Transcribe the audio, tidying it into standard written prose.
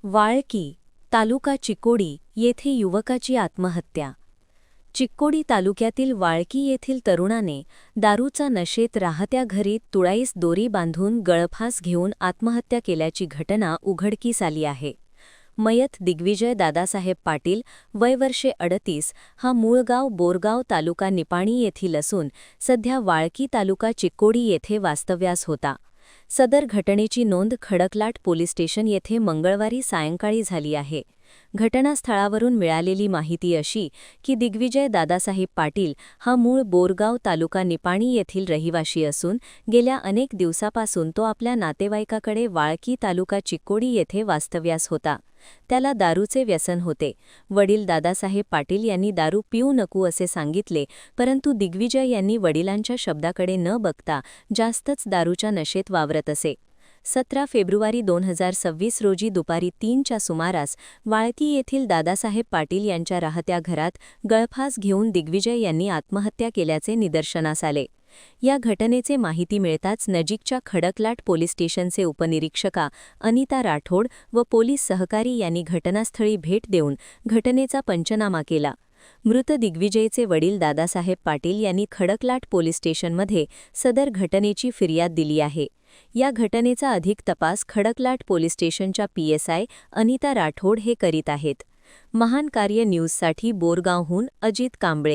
वाळकी, तालुका चिकोडी येथे युवकाची आत्महत्या. चिकोडी तालुक्यातील वाळकी येथील तरुणाने दारूचा नशेत राहत्या घरी तुळाईस दोरी बांधून गळफास घेऊन आत्महत्या केल्याची घटना उघडकीस आली आहे. मयत दिग्विजय दादासाहेब पाटील, वय वर्षे 38, हा मूळ गाव बोरगाव तालुका निपाणी येथील असून सध्या वाळकी तालुका चिकोडी येथे वास्तव्यास होता. सदर घटनेची नोंद खडकलाट पोलीस स्टेशन येथे मंगळवारी सायंकाळी झाली आहे. घटनास्थळावरून मिळालेली माहिती अशी की दिग्विजय दादासाहेब पाटील हा मूळ बोरगाव तालुका निपाणी येथील रहिवाशी असून गेल्या अनेक दिवसापासून तो आपल्या नातेवाईकाकडे वाळकी तालुका चिकोडी येथे वास्तव्यास होता. त्याला दारूचे व्यसन होते. वडील दादासाहेब पाटील यांनी दारू पिऊ नको असे सांगितले, परंतु दिग्विजय यांनी वडिलांच्या शब्दाकडे न बघता जास्तच दारूच्या नशेत वावरत असे. 17 फेब्रुवारी 2026 रोजी दुपारी 3च्या सुमारास वाळकी येथील दादासाहेब पाटील यांच्या राहत्या घरात गळफास घेऊन दिग्विजय यांनी आत्महत्या केल्याचे निदर्शनास आले. या घटनेचे माहिती मिळताच नजीकच्या खडकलाट पोलीस स्टेशनचे उपनिरीक्षका अनिता राठोड व पोलीस सहकारी यांनी घटनास्थळी भेट देऊन घटनेचा पंचनामा केला. मृत दिग्विजयचे वडील दादासाहेब पाटील यांनी खडकलाट पोलीस स्टेशनमध्ये सदर घटनेची फिर्याद दिली आहे. या घटनेचा अधिक तपास खडकलाट पोलीस स्टेशनच्या PSI अनिता राठोड हे करीत आहेत. महान कार्य न्यूजसाठी बोरगावहून अजित कांबळे.